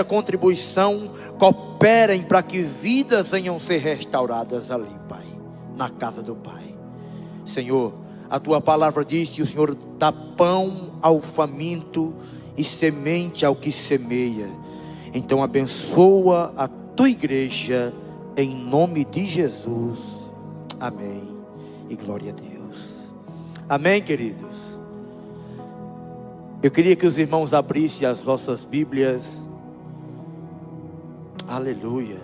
nesta contribuição cooperem para que vidas venham ser restauradas ali, Pai, na casa do Pai. Senhor, a Tua palavra diz que o Senhor dá pão ao faminto e semente ao que semeia. Então abençoa a Tua igreja em nome de Jesus. Amém e glória a Deus. Amém, queridos. Eu queria que os irmãos abrissem as vossas Bíblias. Aleluia.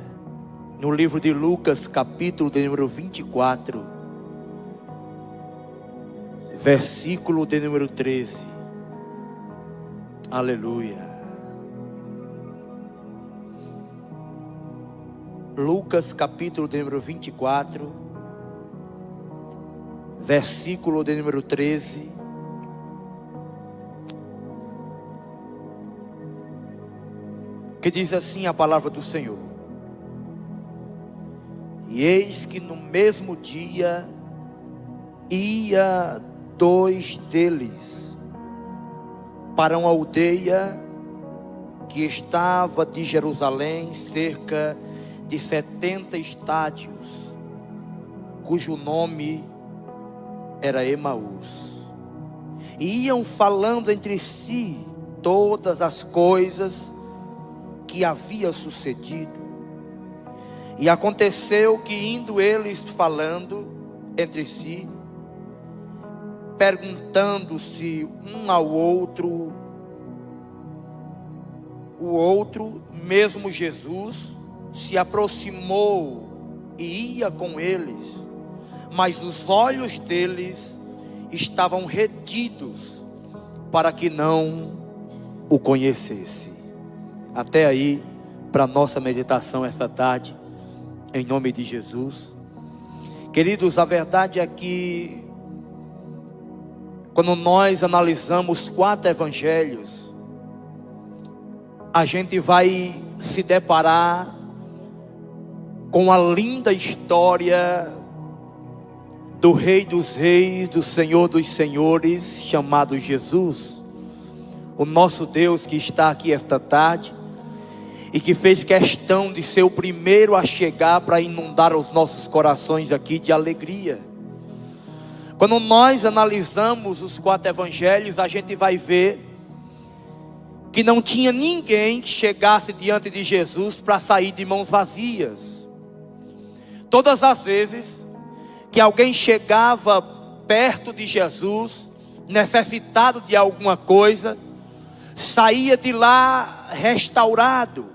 No livro de Lucas, capítulo de número 24, versículo de número 13. Aleluia. Lucas, capítulo de número 24, versículo de número 13. Que diz assim a palavra do Senhor: e eis que no mesmo dia ia dois deles para uma aldeia que estava de Jerusalém cerca de 70 estádios, cujo nome era Emaús. E iam falando entre si todas as coisas que havia sucedido. E aconteceu que, indo eles falando entre si, perguntando-se um ao outro, o outro, mesmo Jesus, se aproximou e ia com eles, mas os olhos deles estavam retidos para que não o conhecesse. Até aí, para nossa meditação esta tarde, em nome de Jesus. Queridos, a verdade é que quando nós analisamos 4 evangelhos, a gente vai se deparar com a linda história do Rei dos Reis, do Senhor dos Senhores, chamado Jesus, o nosso Deus que está aqui esta tarde e que fez questão de ser o primeiro a chegar para inundar os nossos corações aqui de alegria. Quando nós analisamos os 4 evangelhos, a gente vai ver que não tinha ninguém que chegasse diante de Jesus para sair de mãos vazias. Todas as vezes que alguém chegava perto de Jesus, necessitado de alguma coisa, saía de lá restaurado,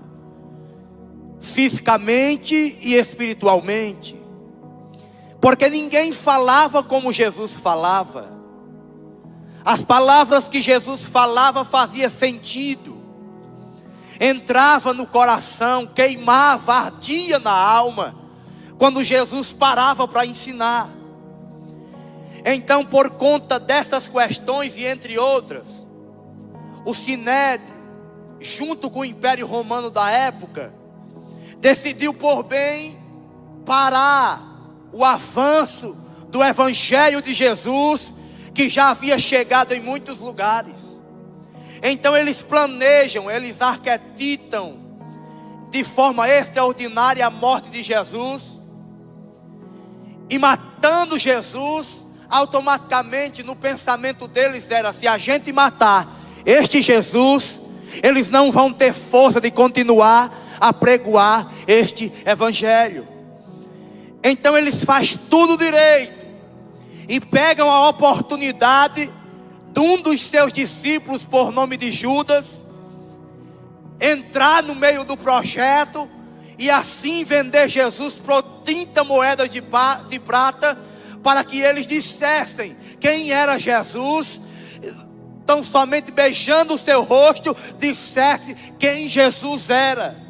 fisicamente e espiritualmente, porque ninguém falava como Jesus falava. As palavras que Jesus falava faziam sentido, entrava no coração, queimava, ardia na alma, quando Jesus parava para ensinar. Então, por conta dessas questões e entre outras, o Sinédrio, junto com o Império Romano da época, decidiu por bem parar o avanço do Evangelho de Jesus, que já havia chegado em muitos lugares. Então eles planejam, eles arquitetam de forma extraordinária a morte de Jesus, e matando Jesus, automaticamente no pensamento deles era: se a gente matar este Jesus, eles não vão ter força de continuar a pregoar este evangelho. Então eles fazem tudo direito e pegam a oportunidade de um dos seus discípulos, por nome de Judas, entrar no meio do projeto e assim vender Jesus por 30 moedas de prata, para que eles dissessem quem era Jesus. Tão somente beijando o seu rosto, dissesse quem Jesus era.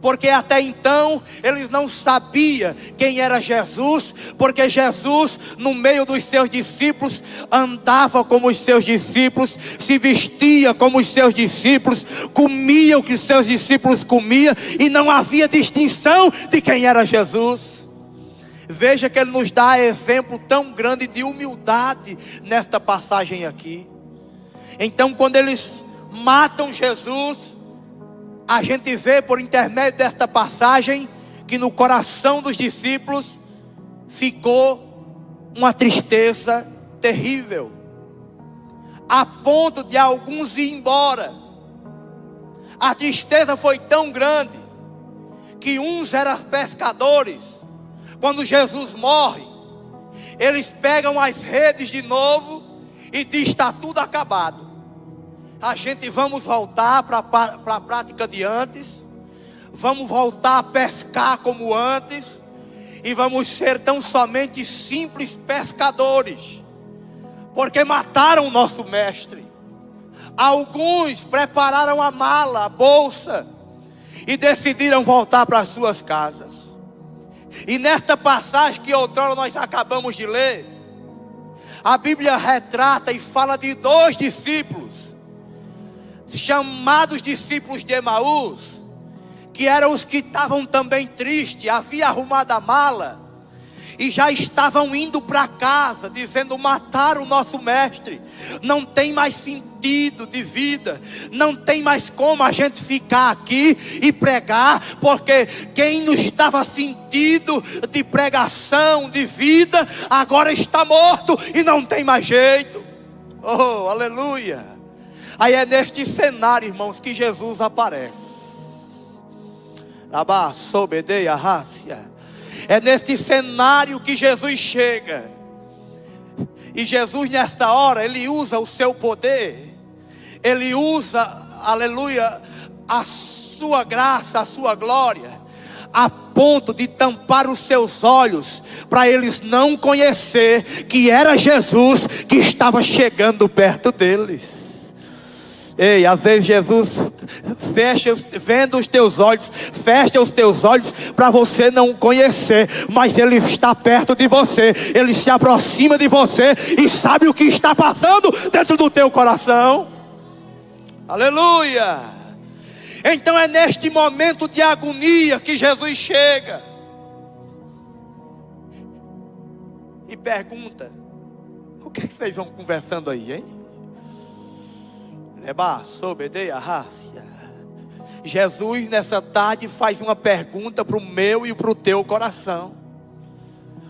Porque até então eles não sabiam quem era Jesus, porque Jesus no meio dos seus discípulos andava como os seus discípulos, se vestia como os seus discípulos, comia o que os seus discípulos comiam, e não havia distinção de quem era Jesus. Veja que ele nos dá exemplo tão grande de humildade nesta passagem aqui. Então, quando eles matam Jesus, a gente vê por intermédio desta passagem que no coração dos discípulos ficou uma tristeza terrível, a ponto de alguns ir embora. A tristeza foi tão grande que uns eram pescadores. Quando Jesus morre, eles pegam as redes de novo e diz: está tudo acabado. A gente vamos voltar para a prática de antes, vamos voltar a pescar como antes, e vamos ser tão somente simples pescadores, porque mataram o nosso mestre. Alguns prepararam a mala, a bolsa, e decidiram voltar para as suas casas. E nesta passagem que outrora nós acabamos de ler, a Bíblia retrata e fala de 2 discípulos, chamados discípulos de Emaús, que eram os que estavam também tristes, haviam arrumado a mala e já estavam indo para casa, dizendo: mataram o nosso mestre, não tem mais sentido de vida, não tem mais como a gente ficar aqui e pregar, porque quem nos dava sentido de pregação, de vida, agora está morto e não tem mais jeito. Oh, aleluia! Aí é neste cenário, irmãos, que Jesus aparece. É neste cenário que Jesus chega. E Jesus, nesta hora, Ele usa o seu poder, Ele usa, aleluia, a sua graça, a sua glória, a ponto de tampar os seus olhos, para eles não conhecer que era Jesus que estava chegando perto deles. Ei, às vezes Jesus vendo os teus olhos, fecha os teus olhos para você não conhecer, mas Ele está perto de você, Ele se aproxima de você e sabe o que está passando dentro do teu coração. Aleluia! Então é neste momento de agonia que Jesus chega e pergunta: o que é que vocês vão conversando aí, hein? Jesus nessa tarde faz uma pergunta para o meu e para o teu coração: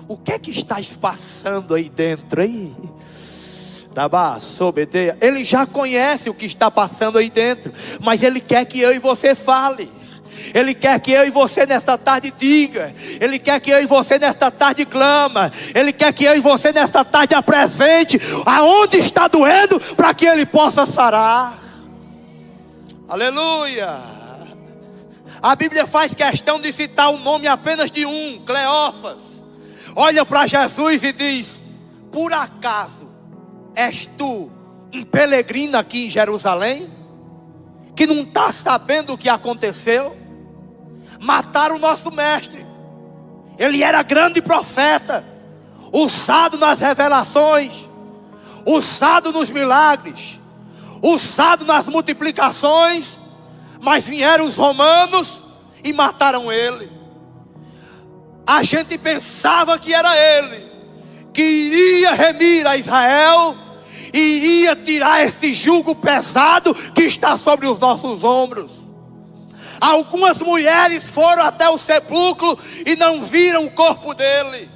o que é que estás passando aí dentro aí? Ele já conhece o que está passando aí dentro, mas Ele quer que eu e você fale. Ele quer que eu e você nesta tarde diga. Ele quer que eu e você nesta tarde clama. Ele quer que eu e você nesta tarde apresente aonde está doendo, para que Ele possa sarar. Aleluia. A Bíblia faz questão de citar o nome apenas de um, Cleófas. Olha para Jesus e diz: por acaso és tu um peregrino aqui em Jerusalém, que não está sabendo o que aconteceu? Mataram o nosso mestre. Ele era grande profeta, usado nas revelações, usado nos milagres, usado nas multiplicações, mas vieram os romanos e mataram ele. A gente pensava que era ele que iria remir a Israel, iria tirar esse jugo pesado que está sobre os nossos ombros. Algumas mulheres foram até o sepulcro e não viram o corpo dele.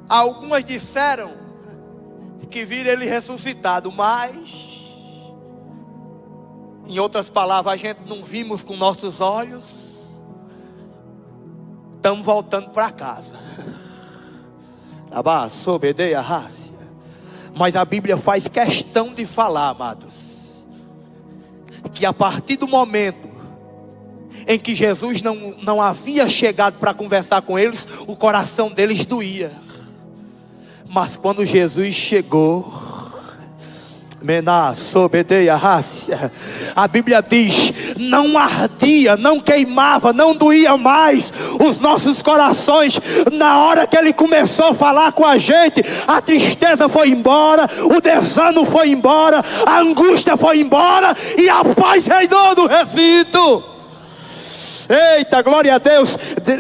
Algumas disseram que viram ele ressuscitado, mas, em outras palavras, a gente não vimos com nossos olhos. Estamos voltando para casa. Mas a Bíblia faz questão de falar, amados, que a partir do momento em que Jesus não havia chegado para conversar com eles, o coração deles doía. Mas quando Jesus chegou, a Bíblia diz: não ardia, não queimava, não doía mais os nossos corações. Na hora que Ele começou a falar com a gente, a tristeza foi embora, o desânimo foi embora, a angústia foi embora, e a paz reinou no recinto. Eita, glória a Deus.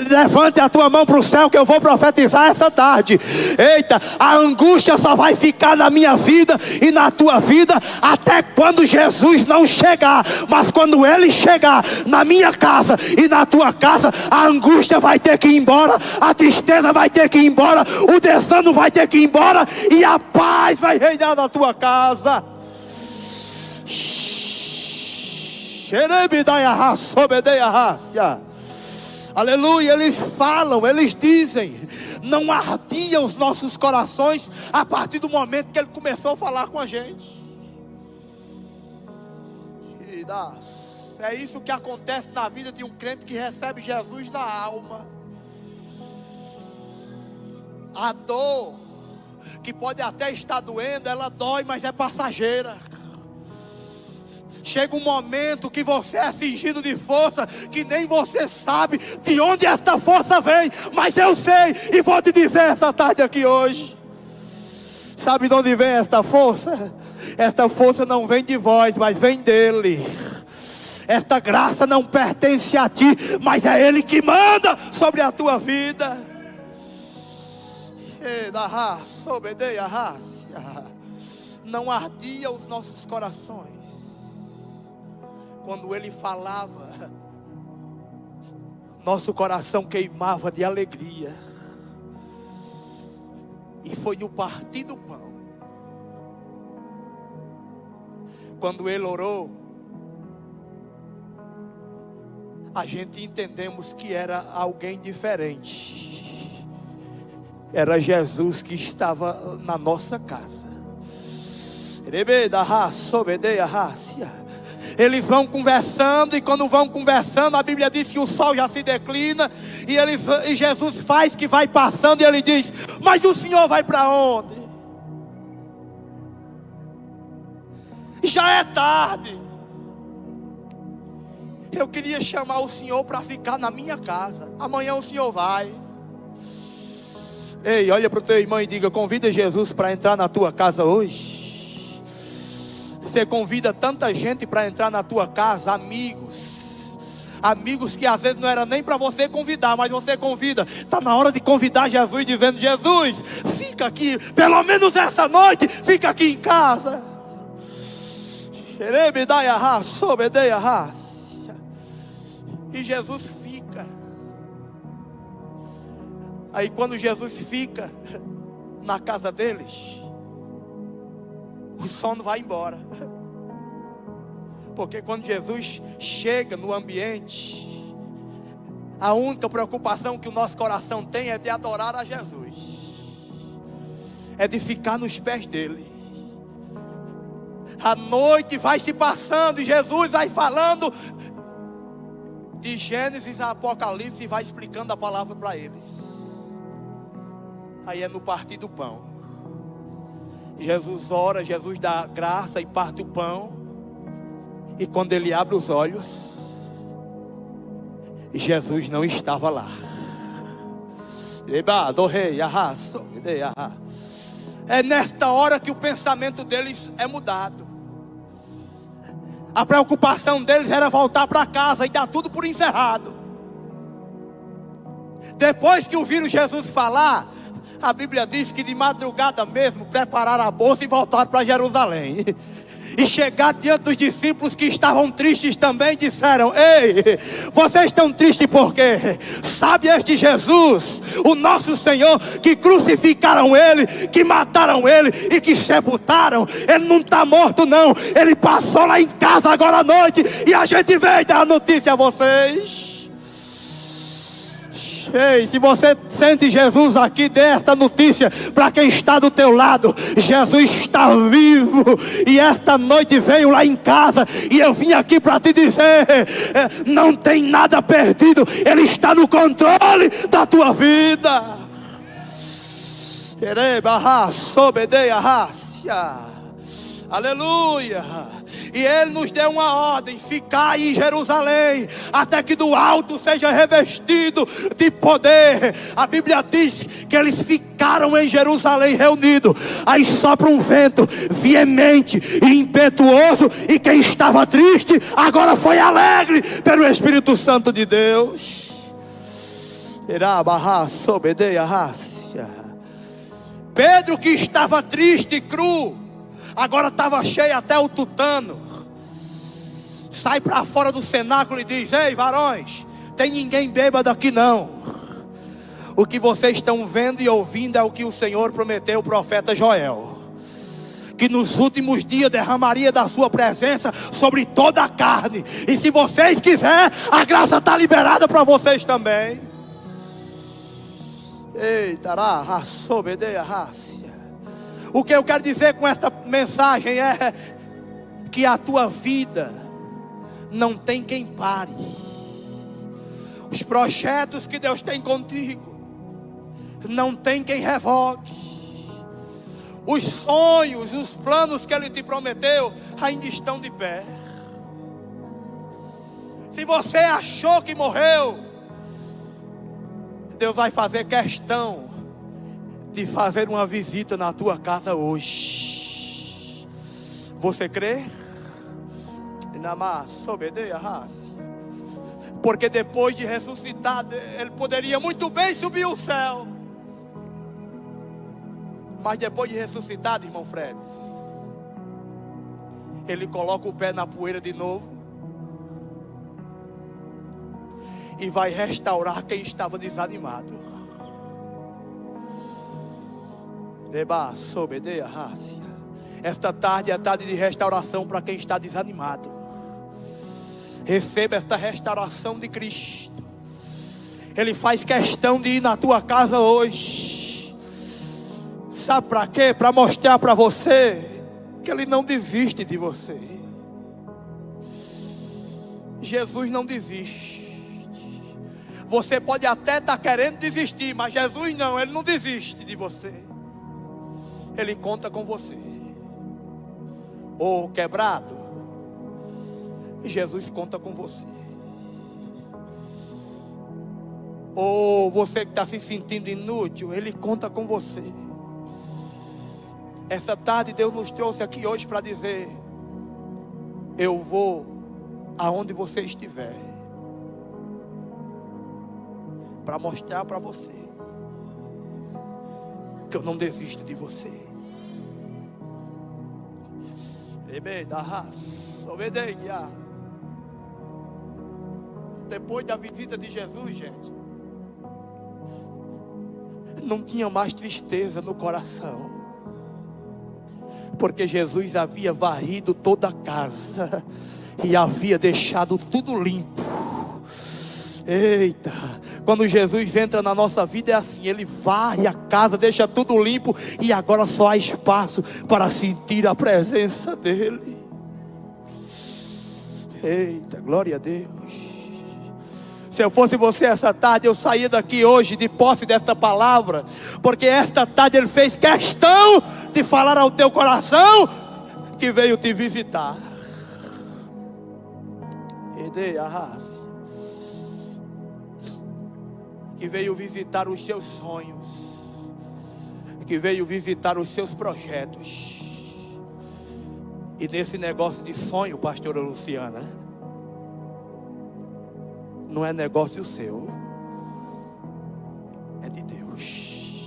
Levante a tua mão para o céu que eu vou profetizar essa tarde. Eita, a angústia só vai ficar na minha vida e na tua vida até quando Jesus não chegar. Mas quando Ele chegar na minha casa e na tua casa, a angústia vai ter que ir embora, a tristeza vai ter que ir embora, o desânimo vai ter que ir embora e a paz vai reinar na tua casa. Aleluia. Eles falam, eles dizem, não ardiam os nossos corações a partir do momento que Ele começou a falar com a gente. É isso que acontece na vida de um crente que recebe Jesus na alma. A dor, que pode até estar doendo, ela dói, mas é passageira. Chega um momento que você é cingido de força, que nem você sabe de onde esta força vem, mas eu sei e vou te dizer essa tarde aqui hoje. Sabe de onde vem esta força? Esta força não vem de vós, mas vem dEle. Esta graça não pertence a ti, mas é Ele que manda sobre a tua vida. Não ardia os nossos corações. Quando Ele falava, nosso coração queimava de alegria. E foi no partir do pão, quando Ele orou, a gente entendemos que era alguém diferente. Era Jesus que estava na nossa casa. Eles vão conversando, e quando vão conversando, a Bíblia diz que o sol já se declina, e Jesus faz que vai passando, e Ele diz: mas o Senhor vai para onde? Já é tarde. Eu queria chamar o Senhor para ficar na minha casa. Amanhã o Senhor vai. Ei, olha para o teu irmão e diga: convida Jesus para entrar na tua casa hoje. Você convida tanta gente para entrar na tua casa, amigos que às vezes não era nem para você convidar, mas você convida. Está na hora de convidar Jesus, dizendo: Jesus, fica aqui, pelo menos essa noite, fica aqui em casa. E Jesus fica. Aí quando Jesus fica na casa deles, o sono vai embora. Porque quando Jesus chega no ambiente, a única preocupação que o nosso coração tem é de adorar a Jesus, é de ficar nos pés dele. A noite vai se passando e Jesus vai falando de Gênesis a Apocalipse e vai explicando a palavra para eles. Aí é no partir do pão. Jesus ora, Jesus dá graça e parte o pão. E quando ele abre os olhos, Jesus não estava lá. É nesta hora que o pensamento deles é mudado. A preocupação deles era voltar para casa e dar tudo por encerrado. Depois que ouviram Jesus falar, a Bíblia diz que de madrugada mesmo prepararam a bolsa e voltaram para Jerusalém. E chegar diante dos discípulos que estavam tristes também, disseram: ei, vocês estão tristes por quê? Sabe este Jesus, o nosso Senhor, que crucificaram Ele, que mataram Ele e que sepultaram? Ele não está morto não, Ele passou lá em casa agora à noite, e a gente veio dar a notícia a vocês. Ei, se você sente Jesus aqui, dê esta notícia para quem está do teu lado: Jesus está vivo, e esta noite veio lá em casa, e eu vim aqui para te dizer: não tem nada perdido, Ele está no controle da tua vida. Aleluia. E Ele nos deu uma ordem: ficar em Jerusalém, até que do alto seja revestido de poder. A Bíblia diz que eles ficaram em Jerusalém reunidos. Aí sopra um vento veemente e impetuoso, e quem estava triste agora foi alegre pelo Espírito Santo de Deus. Pedro, que estava triste e cru, agora estava cheio até o tutano. Sai para fora do cenáculo e diz: ei, varões, tem ninguém bêbado aqui não. O que vocês estão vendo e ouvindo é o que o Senhor prometeu ao profeta Joel, que nos últimos dias derramaria da sua presença sobre toda a carne. E se vocês quiserem, a graça está liberada para vocês também. Eita, o que eu quero dizer com esta mensagem é que a tua vida não tem quem pare. Os projetos que Deus tem contigo não tem quem revogue. Os sonhos, os planos que Ele te prometeu ainda estão de pé. Se você achou que morreu, Deus vai fazer questão de fazer uma visita na tua casa hoje. Você crê? Porque depois de ressuscitado, Ele poderia muito bem subir ao céu. Mas depois de ressuscitado, irmão Fred, Ele coloca o pé na poeira de novo e vai restaurar quem estava desanimado. Esta tarde é tarde de restauração para quem está desanimado. Receba esta restauração de Cristo. Ele faz questão de ir na tua casa hoje. Sabe para quê? Para mostrar para você que Ele não desiste de você. Jesus não desiste. Você pode até estar querendo desistir, mas Jesus não, Ele não desiste de você. Ele conta com você. Ou quebrado, Jesus conta com você. Ou você que está se sentindo inútil, Ele conta com você. Essa tarde Deus nos trouxe aqui hoje para dizer: eu vou aonde você estiver, para mostrar para você que eu não desisto de você. Depois da visita de Jesus, gente, não tinha mais tristeza no coração, porque Jesus havia varrido toda a casa e havia deixado tudo limpo. Eita, quando Jesus entra na nossa vida é assim: Ele varre a casa, deixa tudo limpo, e agora só há espaço para sentir a presença dEle. Eita, glória a Deus. Se eu fosse você essa tarde, eu saía daqui hoje de posse desta palavra, porque esta tarde Ele fez questão de falar ao teu coração que veio te visitar. Que veio visitar os seus sonhos, que veio visitar os seus projetos. E nesse negócio de sonho, pastora Luciana, não é negócio seu, é de Deus.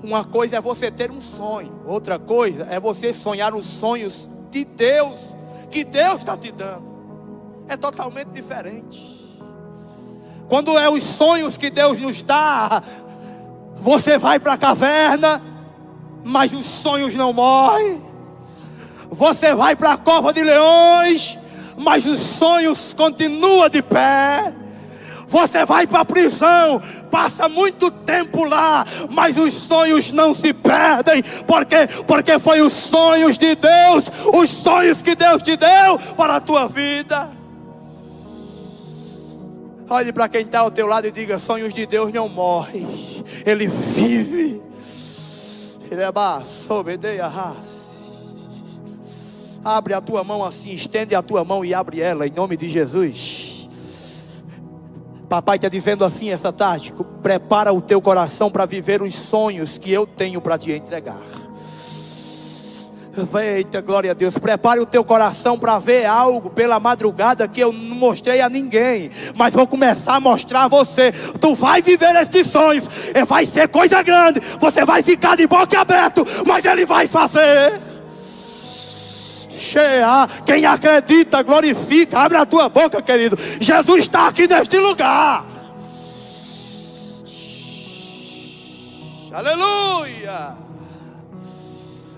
Uma coisa é você ter um sonho, outra coisa é você sonhar os sonhos de Deus, que Deus está te dando. É totalmente diferente. Quando é os sonhos que Deus nos dá, você vai para a caverna, mas os sonhos não morrem. Você vai para a cova de leões, mas os sonhos continuam de pé. Você vai para a prisão, passa muito tempo lá, mas os sonhos não se perdem. Porque foi os sonhos de Deus, os sonhos que Deus te deu para a tua vida. Olhe para quem está ao teu lado e diga: sonhos de Deus não morrem, Ele vive. Abre a tua mão assim, estende a tua mão e abre ela em nome de Jesus. Papai está dizendo assim essa tarde: prepara o teu coração para viver os sonhos que eu tenho para te entregar. Eita, glória a Deus. Prepare o teu coração para ver algo pela madrugada que eu não mostrei a ninguém, mas vou começar a mostrar a você. Tu vai viver estes sonhos, vai ser coisa grande. Você vai ficar de boca aberta, mas Ele vai fazer. Quem acredita, glorifica. Abre a tua boca, querido. Jesus está aqui neste lugar. Aleluia.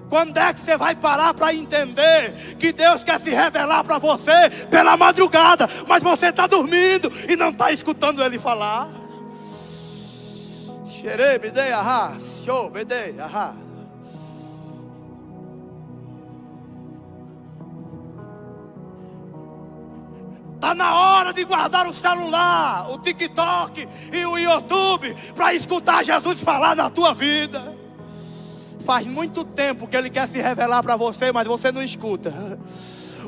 Quando é que você vai parar para entender que Deus quer se revelar para você pela madrugada, mas você está dormindo e não está escutando Ele falar? Está na hora de guardar o celular, o TikTok e o YouTube para escutar Jesus falar na tua vida. Faz muito tempo que Ele quer se revelar para você, mas você não escuta.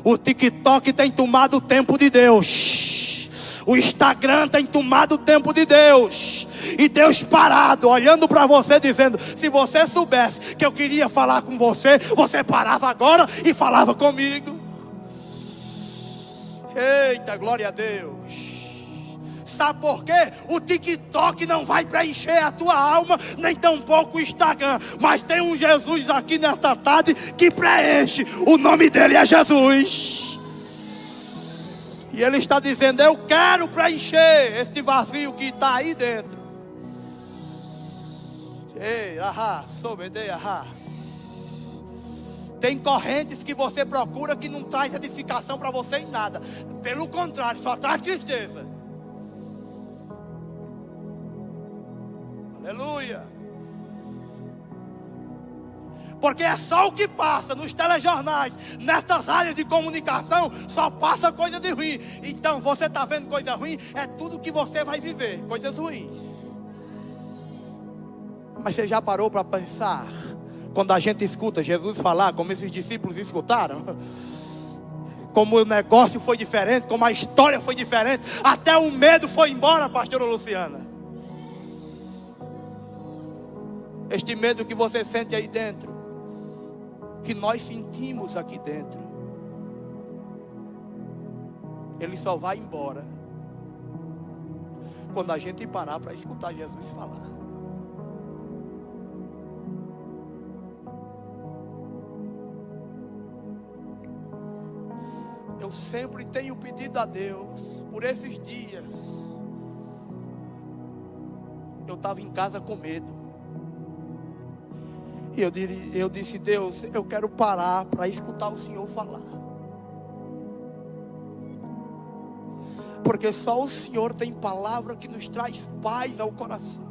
O TikTok tem tomado o tempo de Deus. O Instagram tem tomado o tempo de Deus. E Deus parado, olhando para você, dizendo: se você soubesse que eu queria falar com você, você parava agora e falava comigo. Eita, glória a Deus. Sabe por quê? O TikTok não vai preencher a tua alma, nem tampouco o Instagram. Mas tem um Jesus aqui nesta tarde que preenche. O nome dele é Jesus. E Ele está dizendo: eu quero preencher este vazio que está aí dentro. Ei, tem correntes que você procura que não traz edificação para você em nada. Pelo contrário, só traz tristeza. Aleluia. Porque é só o que passa nos telejornais, nestas áreas de comunicação, só passa coisa de ruim. Então você está vendo coisa ruim, é tudo que você vai viver, coisas ruins. Mas você já parou para pensar, quando a gente escuta Jesus falar, como esses discípulos escutaram, como o negócio foi diferente, como a história foi diferente, até o medo foi embora, pastora Luciana. Este medo que você sente aí dentro, que nós sentimos aqui dentro, ele só vai embora quando a gente parar para escutar Jesus falar. Eu sempre tenho pedido a Deus, por esses dias, eu estava em casa com medo. E eu disse: Deus, eu quero parar para escutar o Senhor falar. Porque só o Senhor tem palavra que nos traz paz ao coração.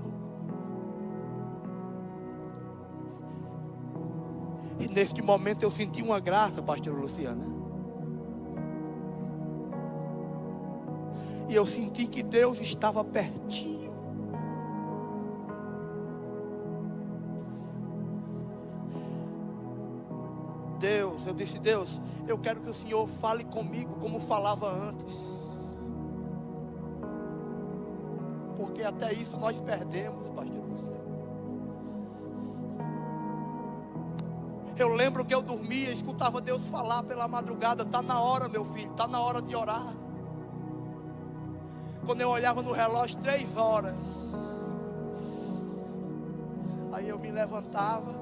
E neste momento eu senti uma graça, pastora Luciana. E eu senti que Deus estava pertinho. Eu disse: Deus, eu quero que o Senhor fale comigo como falava antes. Porque até isso nós perdemos, pastor Luciano. Eu lembro que eu dormia, escutava Deus falar pela madrugada: está na hora, meu filho, está na hora de orar. Quando eu olhava no relógio, 3 horas. Aí eu me levantava.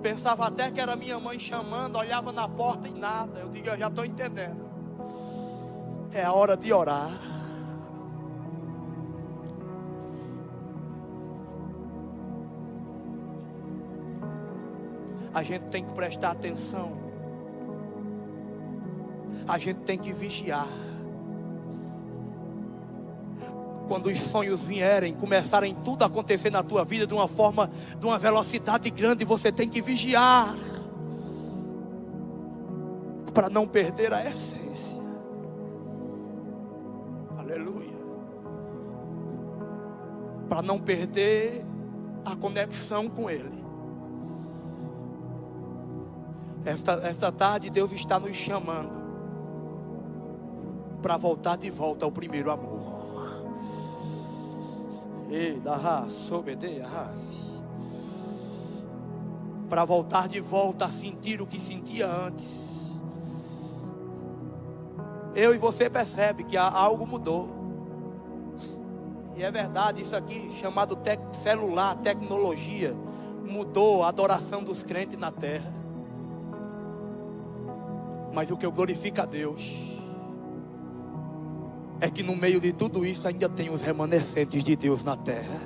Pensava até que era minha mãe chamando, olhava na porta e nada. Eu digo: eu já estou entendendo. É a hora de orar. A gente tem que prestar atenção. A gente tem que vigiar. Quando os sonhos vierem, começarem tudo a acontecer na tua vida de uma forma, de uma velocidade grande, você tem que vigiar para não perder a essência. Aleluia. Para não perder a conexão com Ele. Esta tarde Deus está nos chamando para voltar de volta ao primeiro amor. Para voltar de volta a sentir o que sentia antes. Eu e você percebe que algo mudou. E é verdade, isso aqui chamado celular, tecnologia, mudou a adoração dos crentes na terra. Mas o que eu glorifico a Deus é que no meio de tudo isso ainda tem os remanescentes de Deus na terra,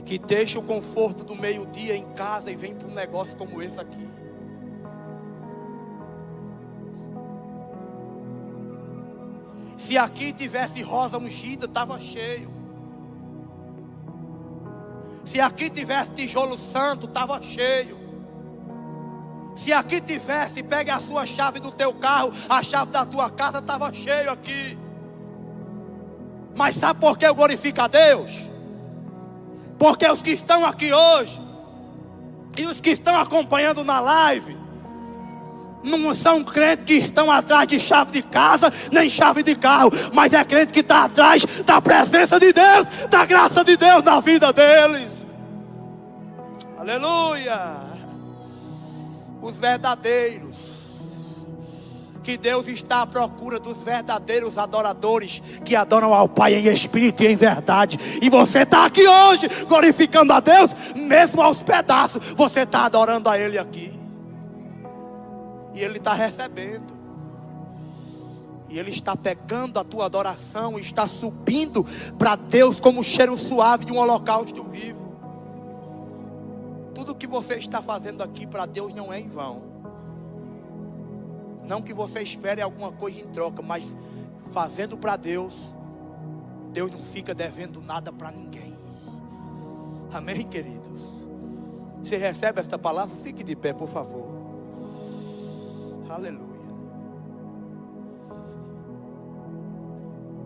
que deixa o conforto do meio-dia em casa e vem para um negócio como esse aqui. Se aqui tivesse rosa ungida, estava cheio. Se aqui tivesse tijolo santo, estava cheio. Se aqui tivesse, pegue a sua chave do teu carro, a chave da tua casa, estava cheio aqui. Mas sabe por que eu glorifico a Deus? Porque os que estão aqui hoje e os que estão acompanhando na live não são crentes que estão atrás de chave de casa, nem chave de carro, mas é crente que está atrás da presença de Deus, da graça de Deus na vida deles. Aleluia! Os verdadeiros, que Deus está à procura dos verdadeiros adoradores, que adoram ao Pai em espírito e em verdade. E você está aqui hoje glorificando a Deus, mesmo aos pedaços, você está adorando a Ele aqui. E Ele está recebendo. E Ele está pegando a tua adoração e está subindo para Deus como um cheiro suave de um holocausto vivo. Tudo que você está fazendo aqui para Deus não é em vão. Não que você espere alguma coisa em troca, mas fazendo para Deus, Deus não fica devendo nada para ninguém. Amém, queridos? Você recebe esta palavra? Fique de pé, por favor. Aleluia.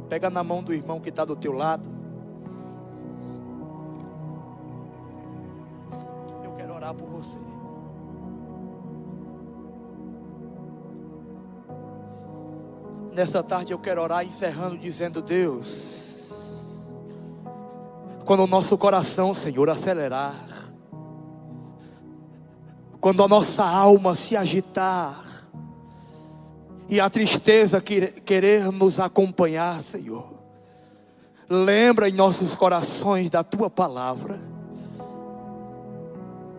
Pega na mão do irmão que está do teu lado. Por você. Nessa tarde eu quero orar encerrando dizendo: Deus, quando o nosso coração, Senhor, acelerar, quando a nossa alma se agitar e a tristeza querer nos acompanhar, Senhor, lembra em nossos corações da Tua palavra.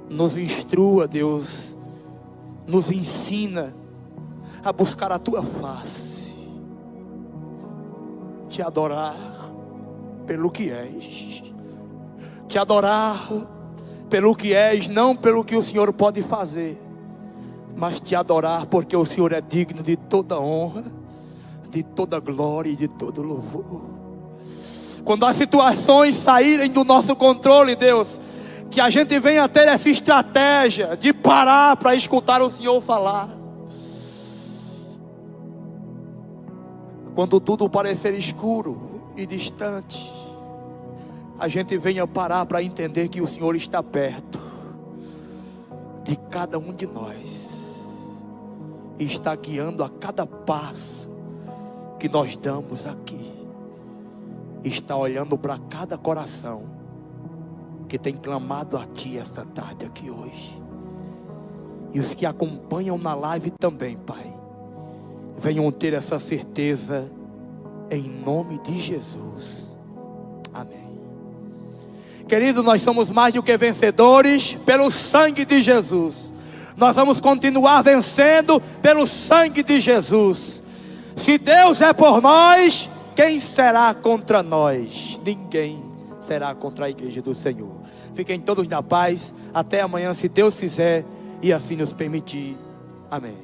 Nos instrua, Deus, nos ensina a buscar a Tua face, te adorar pelo que és, te adorar pelo que és, não pelo que o Senhor pode fazer, mas te adorar porque o Senhor é digno de toda honra, de toda glória e de todo louvor. Quando as situações saírem do nosso controle, Deus, que a gente venha ter essa estratégia de parar para escutar o Senhor falar. Quando tudo parecer escuro e distante, a gente venha parar para entender que o Senhor está perto de cada um de nós e está guiando a cada passo que nós damos aqui. Está olhando para cada coração que tem clamado a Ti esta tarde aqui hoje. E os que acompanham na live também, Pai, venham ter essa certeza em nome de Jesus. Amém. Querido, nós somos mais do que vencedores pelo sangue de Jesus. Nós vamos continuar vencendo pelo sangue de Jesus. Se Deus é por nós, quem será contra nós? Ninguém será contra a igreja do Senhor. Fiquem todos na paz. Até amanhã, se Deus quiser e assim nos permitir. Amém.